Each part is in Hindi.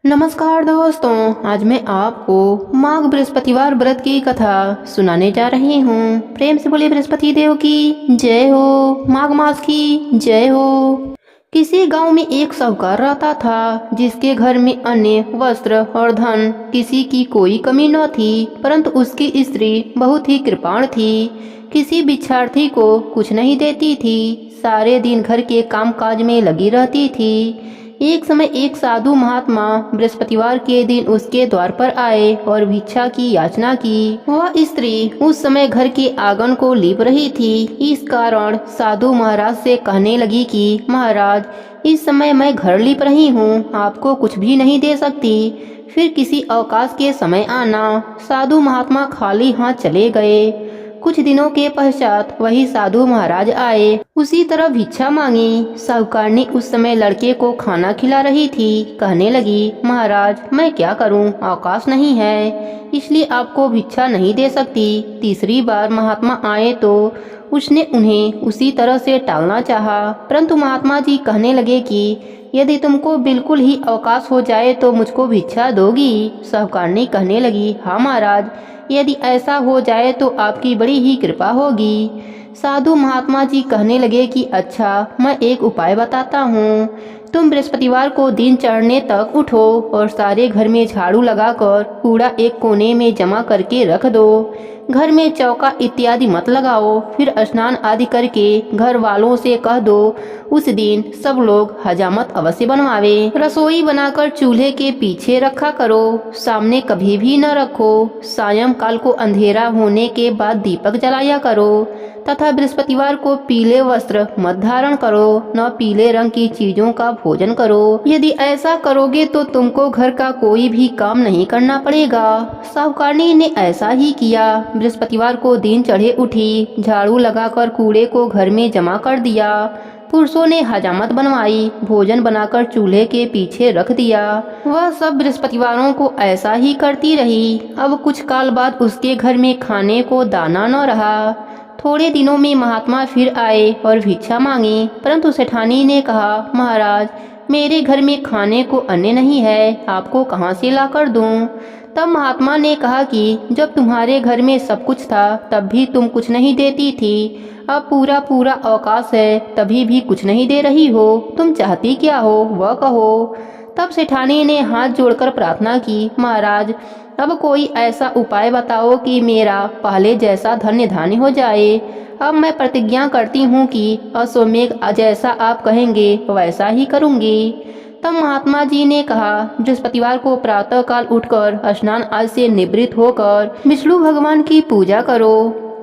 नमस्कार दोस्तों, आज मैं आपको माघ बृहस्पतिवार व्रत की कथा सुनाने जा रही हूँ। प्रेम से बोलिए बृहस्पति देव की जय हो, माघ मास की जय हो। किसी गांव में एक साहूकार रहता था, जिसके घर में अन्न, वस्त्र और धन किसी की कोई कमी न थी। परंतु उसकी स्त्री बहुत ही कृपाण थी, किसी भिक्षार्थी को कुछ नहीं देती थी, सारे दिन घर के कामकाज में लगी रहती थी। एक समय एक साधु महात्मा बृहस्पतिवार के दिन उसके द्वार पर आए और भिक्षा की याचना की। वह स्त्री उस समय घर के आंगन को लीप रही थी। इस कारण साधु महाराज से कहने लगी कि महाराज, इस समय मैं घर लीप रही हूँ, आपको कुछ भी नहीं दे सकती, फिर किसी अवकाश के समय आना। साधु महात्मा खाली हाथ चले गए। कुछ दिनों के पश्चात वही साधु महाराज आए, उसी तरह भिक्षा मांगी। साहूकारनी उस समय लड़के को खाना खिला रही थी। कहने लगी, महाराज मैं क्या करूं, अवकाश नहीं है, इसलिए आपको भिक्षा नहीं दे सकती। तीसरी बार महात्मा आए तो उसने उन्हें उसी तरह से टालना चाहा, परंतु महात्मा जी कहने लगे कि यदि तुमको बिल्कुल ही अवकाश हो जाए तो मुझको भिक्षा दोगी। साहूकारनी कहने लगी, हाँ महाराज, यदि ऐसा हो जाए तो आपकी बड़ी ही कृपा होगी। साधु महात्मा जी कहने लगे कि अच्छा, मैं एक उपाय बताता हूँ। तुम बृहस्पतिवार को दिन चढ़ने तक उठो और सारे घर में झाड़ू लगाकर कूड़ा एक कोने में जमा करके रख दो। घर में चौका इत्यादि मत लगाओ। फिर स्नान आदि करके घर वालों से कह दो उस दिन सब लोग हजामत अवश्य बनवावे। रसोई बनाकर चूल्हे के पीछे रखा करो, सामने कभी भी न रखो। सायंकाल को अंधेरा होने के बाद दीपक जलाया करो तथा बृहस्पतिवार को पीले वस्त्र मत धारण करो, न पीले रंग की चीजों का भोजन करो। यदि ऐसा करोगे तो तुमको घर का कोई भी काम नहीं करना पड़ेगा। साहूकारनी ने ऐसा ही किया। बृहस्पतिवार को दिन चढ़े उठी, झाड़ू लगाकर कूड़े को घर में जमा कर दिया। पुरुषों ने हजामत बनवाई, भोजन बनाकर चूल्हे के पीछे रख दिया। वह सब बृहस्पतिवारों को ऐसा ही करती रही। अब कुछ काल बाद उसके घर में खाने को दाना न रहा। थोड़े दिनों में महात्मा फिर आए और भिक्षा मांगी, परंतु सेठानी ने कहा, महाराज मेरे घर में खाने को अन्न नहीं है, आपको कहाँ से ला कर दूँ। तब महात्मा ने कहा कि जब तुम्हारे घर में सब कुछ था तब भी तुम कुछ नहीं देती थी, अब पूरा पूरा अवकाश है तभी भी कुछ नहीं दे रही हो, तुम चाहती क्या हो वह कहो। तब सेठानी ने हाथ जोड़कर प्रार्थना की, महाराज अब कोई ऐसा उपाय बताओ कि मेरा पहले जैसा धन्य धान्य हो जाए। अब मैं प्रतिज्ञा करती हूँ कि अश्वमेघ जैसा आप कहेंगे वैसा ही करूँगी। तब महात्मा जी ने कहा, बृहस्पतिवार को प्रातः काल उठकर स्नान आदि से निवृत्त होकर विष्णु भगवान की पूजा करो।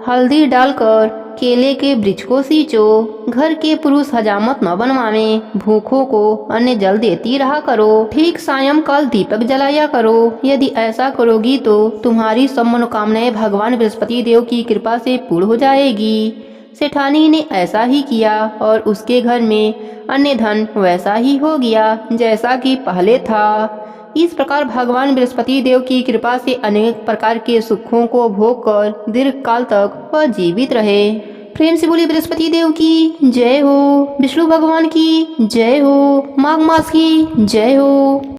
हल्दी डालकर केले के वृक्ष को सींचो। घर के पुरुष हजामत न बनवावे। भूखों को अन्न जल देती रहा करो। ठीक सायंकाल दीपक जलाया करो। यदि ऐसा करोगी तो तुम्हारी सब मनोकामनाएं भगवान बृहस्पति देव की कृपा से पूर्ण हो जाएगी। सेठानी ने ऐसा ही किया और उसके घर में अन्य धन वैसा ही हो गया जैसा कि पहले था। इस प्रकार भगवान बृहस्पति देव की कृपा से अनेक प्रकार के सुखों को भोग कर दीर्घ काल तक वह जीवित रहे। प्रेम से बोली बृहस्पति देव की जय हो, विष्णु भगवान की जय हो, माघ मास की जय हो।